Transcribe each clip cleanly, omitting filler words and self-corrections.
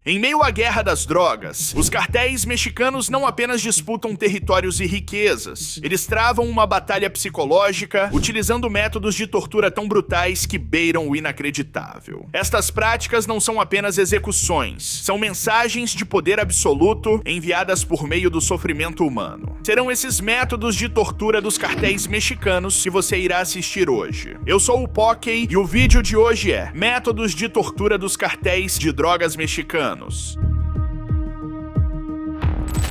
Em meio à guerra das drogas, os cartéis mexicanos não apenas disputam territórios e riquezas, eles travam uma batalha psicológica utilizando métodos de tortura tão brutais que beiram o inacreditável. Estas práticas não são apenas execuções, são mensagens de poder absoluto enviadas por meio do sofrimento humano. Serão esses métodos de tortura dos cartéis mexicanos que você irá assistir hoje. Eu sou o Pockey e o vídeo de hoje é Métodos de tortura dos cartéis de drogas mexicanos.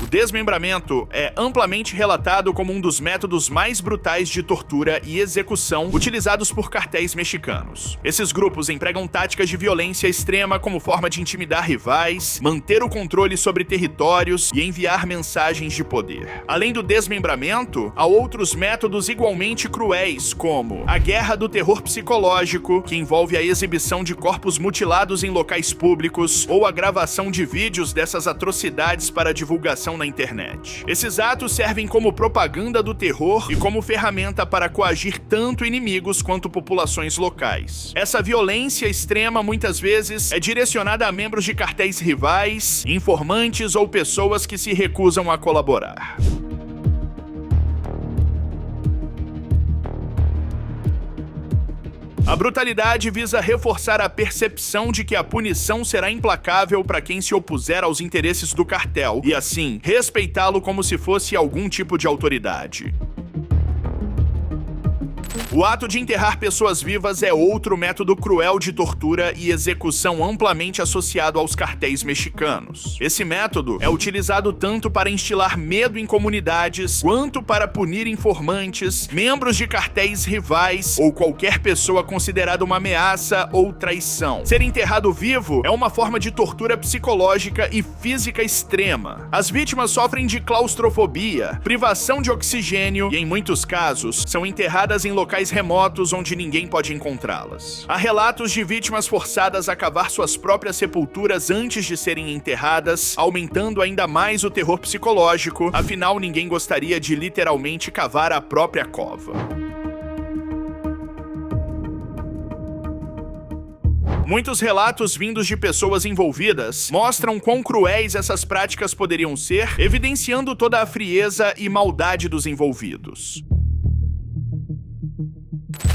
O desmembramento é amplamente relatado como um dos métodos mais brutais de tortura e execução utilizados por cartéis mexicanos. Esses grupos empregam táticas de violência extrema como forma de intimidar rivais, manter o controle sobre territórios e enviar mensagens de poder. Além do desmembramento, há outros métodos igualmente cruéis, como a guerra do terror psicológico, que envolve a exibição de corpos mutilados em locais públicos ou a gravação de vídeos dessas atrocidades para divulgação na internet. Esses atos servem como propaganda do terror e como ferramenta para coagir tanto inimigos quanto populações locais. Essa violência extrema muitas vezes é direcionada a membros de cartéis rivais, informantes ou pessoas que se recusam a colaborar. A brutalidade visa reforçar a percepção de que a punição será implacável para quem se opuser aos interesses do cartel e, assim, respeitá-lo como se fosse algum tipo de autoridade. O ato de enterrar pessoas vivas é outro método cruel de tortura e execução amplamente associado aos cartéis mexicanos. Esse método é utilizado tanto para instilar medo em comunidades, quanto para punir informantes, membros de cartéis rivais ou qualquer pessoa considerada uma ameaça ou traição. Ser enterrado vivo é uma forma de tortura psicológica e física extrema. As vítimas sofrem de claustrofobia, privação de oxigênio e, em muitos casos, são enterradas em locais remotos onde ninguém pode encontrá-las. Há relatos de vítimas forçadas a cavar suas próprias sepulturas antes de serem enterradas, aumentando ainda mais o terror psicológico, afinal ninguém gostaria de literalmente cavar a própria cova. Muitos relatos vindos de pessoas envolvidas mostram quão cruéis essas práticas poderiam ser, evidenciando toda a frieza e maldade dos envolvidos.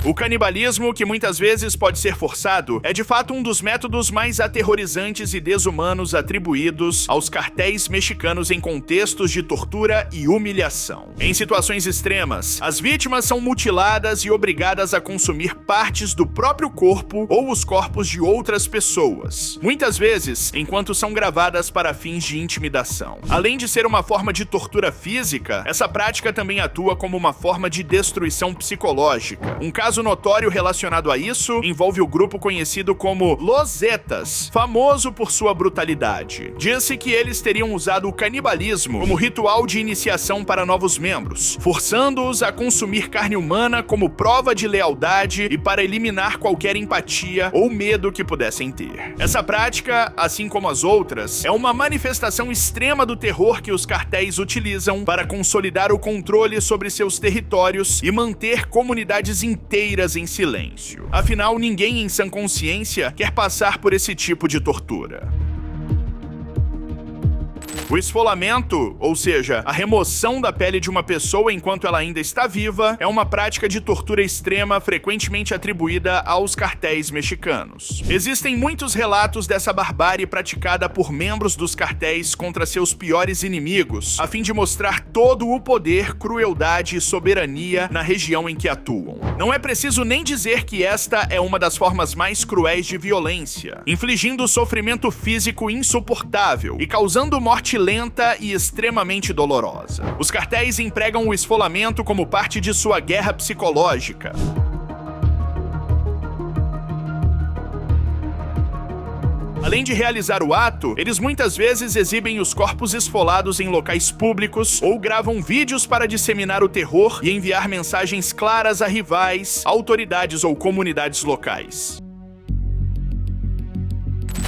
O canibalismo, que muitas vezes pode ser forçado, é de fato um dos métodos mais aterrorizantes e desumanos atribuídos aos cartéis mexicanos em contextos de tortura e humilhação. Em situações extremas, as vítimas são mutiladas e obrigadas a consumir partes do próprio corpo ou os corpos de outras pessoas, muitas vezes enquanto são gravadas para fins de intimidação. Além de ser uma forma de tortura física, essa prática também atua como uma forma de destruição psicológica. Um caso notório relacionado a isso envolve o grupo conhecido como Los Zetas, famoso por sua brutalidade. Diz-se que eles teriam usado o canibalismo como ritual de iniciação para novos membros, forçando-os a consumir carne humana como prova de lealdade e para eliminar qualquer empatia ou medo que pudessem ter. Essa prática, assim como as outras, é uma manifestação extrema do terror que os cartéis utilizam para consolidar o controle sobre seus territórios e manter comunidades inteiras em silêncio. Afinal, ninguém em sã consciência quer passar por esse tipo de tortura. O esfolamento, ou seja, a remoção da pele de uma pessoa enquanto ela ainda está viva, é uma prática de tortura extrema frequentemente atribuída aos cartéis mexicanos. Existem muitos relatos dessa barbárie praticada por membros dos cartéis contra seus piores inimigos, a fim de mostrar todo o poder, crueldade e soberania na região em que atuam. Não é preciso nem dizer que esta é uma das formas mais cruéis de violência, infligindo sofrimento físico insuportável e causando morte lenta e extremamente dolorosa. Os cartéis empregam o esfolamento como parte de sua guerra psicológica. Além de realizar o ato, eles muitas vezes exibem os corpos esfolados em locais públicos ou gravam vídeos para disseminar o terror e enviar mensagens claras a rivais, autoridades ou comunidades locais.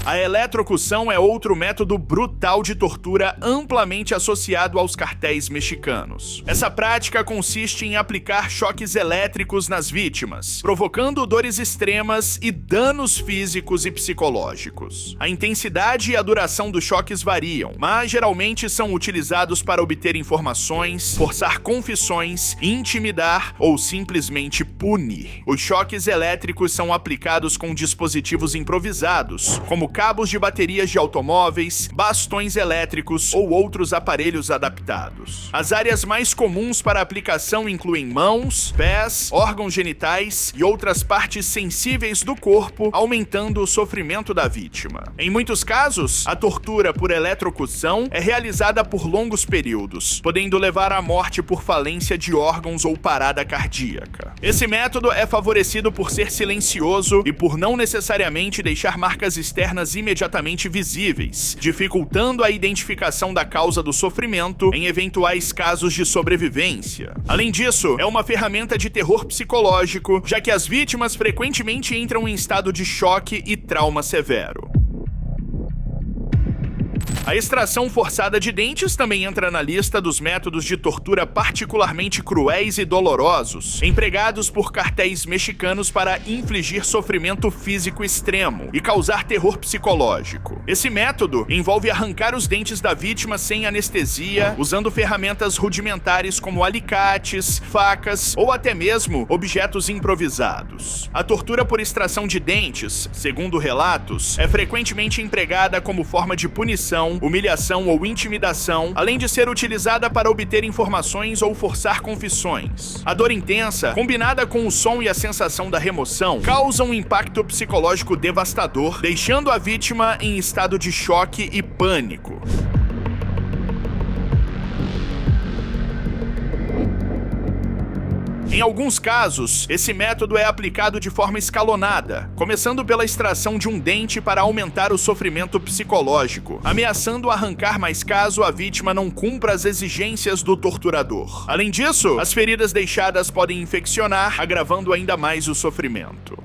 A eletrocução é outro método brutal de tortura amplamente associado aos cartéis mexicanos. Essa prática consiste em aplicar choques elétricos nas vítimas, provocando dores extremas e danos físicos e psicológicos. A intensidade e a duração dos choques variam, mas geralmente são utilizados para obter informações, forçar confissões, intimidar ou simplesmente punir. Os choques elétricos são aplicados com dispositivos improvisados, como cabos de baterias de automóveis, bastões elétricos ou outros aparelhos adaptados. As áreas mais comuns para aplicação incluem mãos, pés, órgãos genitais e outras partes sensíveis do corpo, aumentando o sofrimento da vítima. Em muitos casos, a tortura por eletrocução é realizada por longos períodos, podendo levar à morte por falência de órgãos ou parada cardíaca. Esse método é favorecido por ser silencioso e por não necessariamente deixar marcas externas imediatamente visíveis, dificultando a identificação da causa do sofrimento em eventuais casos de sobrevivência. Além disso, é uma ferramenta de terror psicológico, já que as vítimas frequentemente entram em estado de choque e trauma severo. A extração forçada de dentes também entra na lista dos métodos de tortura particularmente cruéis e dolorosos, empregados por cartéis mexicanos para infligir sofrimento físico extremo e causar terror psicológico. Esse método envolve arrancar os dentes da vítima sem anestesia, usando ferramentas rudimentares como alicates, facas ou até mesmo objetos improvisados. A tortura por extração de dentes, segundo relatos, é frequentemente empregada como forma de punição, humilhação ou intimidação, além de ser utilizada para obter informações ou forçar confissões. A dor intensa, combinada com o som e a sensação da remoção, causa um impacto psicológico devastador, deixando a vítima em estado de choque e pânico. Em alguns casos, esse método é aplicado de forma escalonada, começando pela extração de um dente para aumentar o sofrimento psicológico, ameaçando arrancar mais caso a vítima não cumpra as exigências do torturador. Além disso, as feridas deixadas podem infeccionar, agravando ainda mais o sofrimento.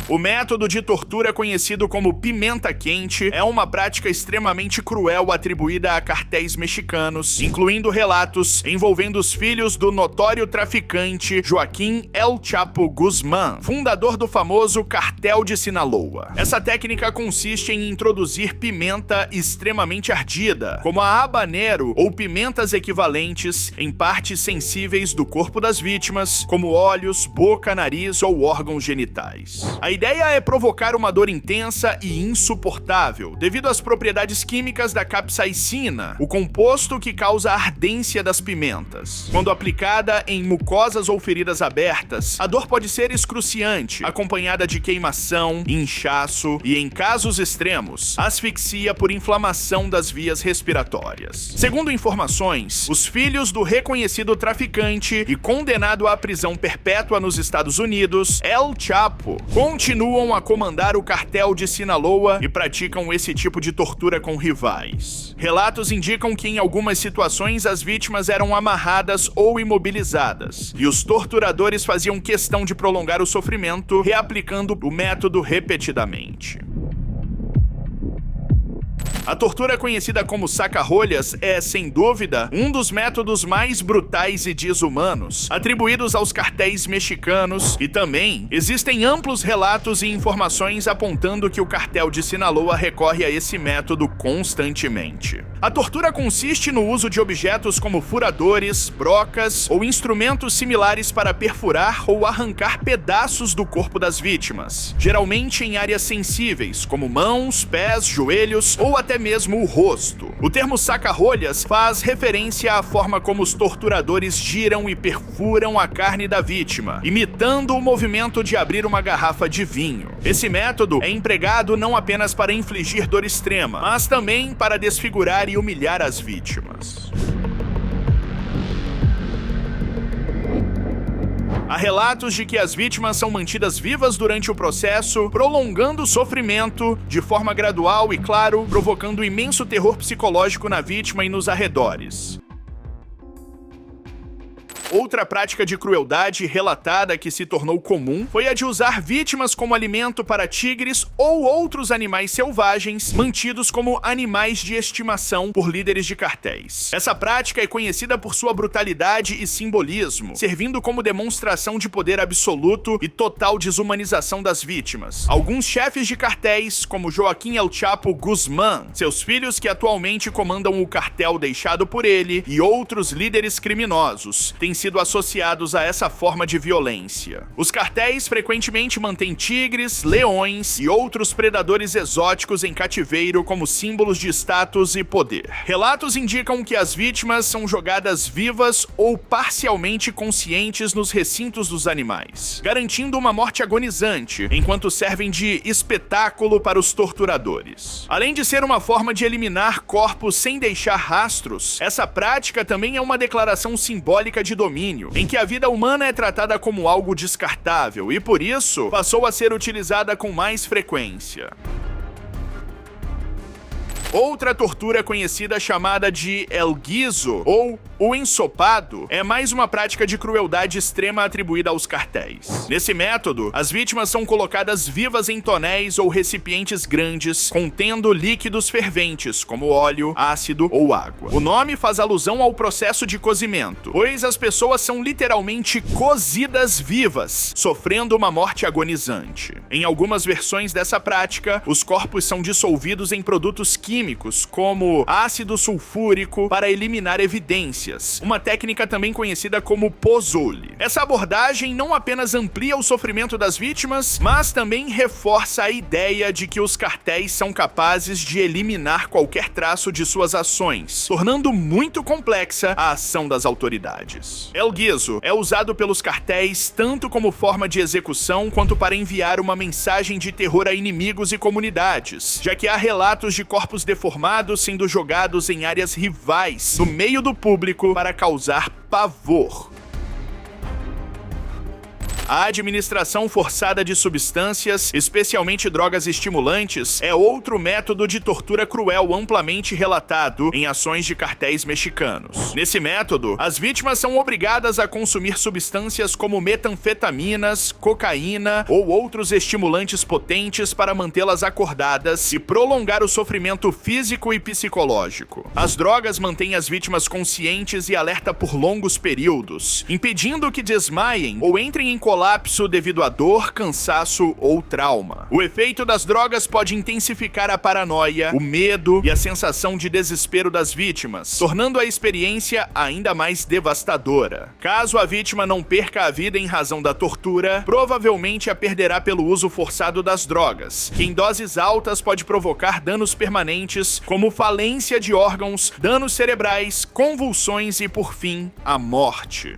O método de tortura conhecido como pimenta quente é uma prática extremamente cruel atribuída a cartéis mexicanos, incluindo relatos envolvendo os filhos do notório traficante Joaquim El Chapo Guzmán, fundador do famoso Cartel de Sinaloa. Essa técnica consiste em introduzir pimenta extremamente ardida, como a habanero ou pimentas equivalentes, em partes sensíveis do corpo das vítimas, como olhos, boca, nariz ou órgãos genitais. A ideia é provocar uma dor intensa e insuportável, devido às propriedades químicas da capsaicina, o composto que causa a ardência das pimentas. Quando aplicada em mucosas ou feridas abertas, a dor pode ser excruciante, acompanhada de queimação, inchaço e, em casos extremos, asfixia por inflamação das vias respiratórias. Segundo informações, os filhos do reconhecido traficante e condenado à prisão perpétua nos Estados Unidos, El Chapo, continuam a comandar o cartel de Sinaloa e praticam esse tipo de tortura com rivais. Relatos indicam que em algumas situações as vítimas eram amarradas ou imobilizadas, e os torturadores faziam questão de prolongar o sofrimento, reaplicando o método repetidamente. A tortura conhecida como saca-rolhas é, sem dúvida, um dos métodos mais brutais e desumanos atribuídos aos cartéis mexicanos, e também existem amplos relatos e informações apontando que o cartel de Sinaloa recorre a esse método constantemente. A tortura consiste no uso de objetos como furadores, brocas ou instrumentos similares para perfurar ou arrancar pedaços do corpo das vítimas, geralmente em áreas sensíveis, como mãos, pés, joelhos ou até mesmo o rosto. O termo saca-rolhas faz referência à forma como os torturadores giram e perfuram a carne da vítima, imitando o movimento de abrir uma garrafa de vinho. Esse método é empregado não apenas para infligir dor extrema, mas também para desfigurar e humilhar as vítimas. Há relatos de que as vítimas são mantidas vivas durante o processo, prolongando o sofrimento de forma gradual e, claro, provocando imenso terror psicológico na vítima e nos arredores. Outra prática de crueldade relatada que se tornou comum foi a de usar vítimas como alimento para tigres ou outros animais selvagens mantidos como animais de estimação por líderes de cartéis. Essa prática é conhecida por sua brutalidade e simbolismo, servindo como demonstração de poder absoluto e total desumanização das vítimas. Alguns chefes de cartéis, como Joaquim El Chapo Guzmán, seus filhos que atualmente comandam o cartel deixado por ele, e outros líderes criminosos, têm sido associados a essa forma de violência. Os cartéis frequentemente mantêm tigres, leões e outros predadores exóticos em cativeiro como símbolos de status e poder. Relatos indicam que as vítimas são jogadas vivas ou parcialmente conscientes nos recintos dos animais, garantindo uma morte agonizante, enquanto servem de espetáculo para os torturadores. Além de ser uma forma de eliminar corpos sem deixar rastros, essa prática também é uma declaração simbólica de domínio, em que a vida humana é tratada como algo descartável e, por isso, passou a ser utilizada com mais frequência. Outra tortura conhecida chamada de El Guiso, ou o ensopado, é mais uma prática de crueldade extrema atribuída aos cartéis. Nesse método, as vítimas são colocadas vivas em tonéis ou recipientes grandes, contendo líquidos ferventes, como óleo, ácido ou água. O nome faz alusão ao processo de cozimento, pois as pessoas são literalmente cozidas vivas, sofrendo uma morte agonizante. Em algumas versões dessa prática, os corpos são dissolvidos em produtos químicos, como ácido sulfúrico, para eliminar evidências, uma técnica também conhecida como pozole. Essa abordagem não apenas amplia o sofrimento das vítimas, mas também reforça a ideia de que os cartéis são capazes de eliminar qualquer traço de suas ações, tornando muito complexa a ação das autoridades. El Guiso é usado pelos cartéis tanto como forma de execução quanto para enviar uma mensagem de terror a inimigos e comunidades, já que há relatos de corpos deformados sendo jogados em áreas rivais no meio do público para causar pavor. A administração forçada de substâncias, especialmente drogas estimulantes, é outro método de tortura cruel amplamente relatado em ações de cartéis mexicanos. Nesse método, as vítimas são obrigadas a consumir substâncias como metanfetaminas, cocaína ou outros estimulantes potentes para mantê-las acordadas e prolongar o sofrimento físico e psicológico. As drogas mantêm as vítimas conscientes e alerta por longos períodos, impedindo que desmaiem ou entrem em colapso devido a dor, cansaço ou trauma. O efeito das drogas pode intensificar a paranoia, o medo e a sensação de desespero das vítimas, tornando a experiência ainda mais devastadora. Caso a vítima não perca a vida em razão da tortura, provavelmente a perderá pelo uso forçado das drogas, que em doses altas pode provocar danos permanentes, como falência de órgãos, danos cerebrais, convulsões e, por fim, a morte.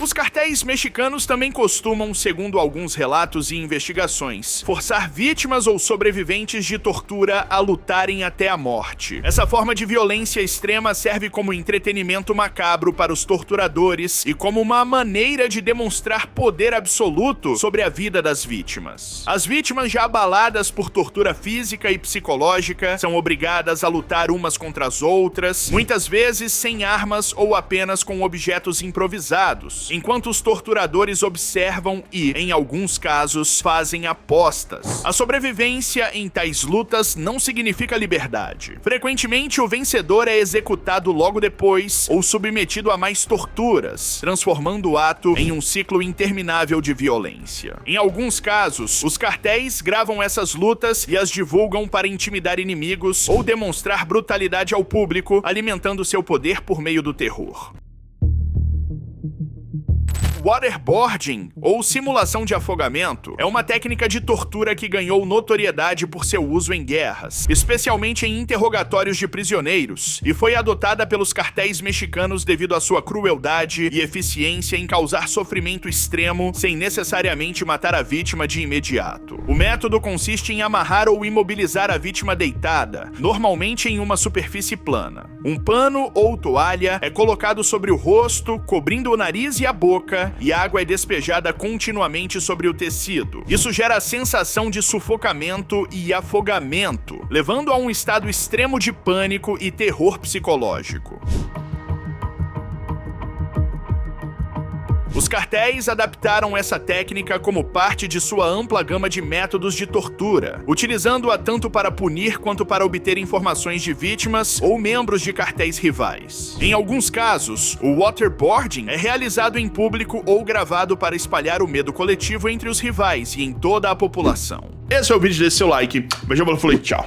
Os cartéis mexicanos também costumam, segundo alguns relatos e investigações, forçar vítimas ou sobreviventes de tortura a lutarem até a morte. Essa forma de violência extrema serve como entretenimento macabro para os torturadores e como uma maneira de demonstrar poder absoluto sobre a vida das vítimas. As vítimas já abaladas por tortura física e psicológica são obrigadas a lutar umas contra as outras, muitas vezes sem armas ou apenas com objetos improvisados, enquanto os torturadores observam e, em alguns casos, fazem apostas. A sobrevivência em tais lutas não significa liberdade. Frequentemente, o vencedor é executado logo depois ou submetido a mais torturas, transformando o ato em um ciclo interminável de violência. Em alguns casos, os cartéis gravam essas lutas e as divulgam para intimidar inimigos ou demonstrar brutalidade ao público, alimentando seu poder por meio do terror. Waterboarding, ou simulação de afogamento, é uma técnica de tortura que ganhou notoriedade por seu uso em guerras, especialmente em interrogatórios de prisioneiros, e foi adotada pelos cartéis mexicanos devido à sua crueldade e eficiência em causar sofrimento extremo sem necessariamente matar a vítima de imediato. O método consiste em amarrar ou imobilizar a vítima deitada, normalmente em uma superfície plana. Um pano ou toalha é colocado sobre o rosto, cobrindo o nariz e a boca, e água é despejada continuamente sobre o tecido. Isso gera a sensação de sufocamento e afogamento, levando a um estado extremo de pânico e terror psicológico. Os cartéis adaptaram essa técnica como parte de sua ampla gama de métodos de tortura, utilizando-a tanto para punir quanto para obter informações de vítimas ou membros de cartéis rivais. Em alguns casos, o waterboarding é realizado em público ou gravado para espalhar o medo coletivo entre os rivais e em toda a população. Esse é o vídeo, desse seu like. Beijão, falou e tchau.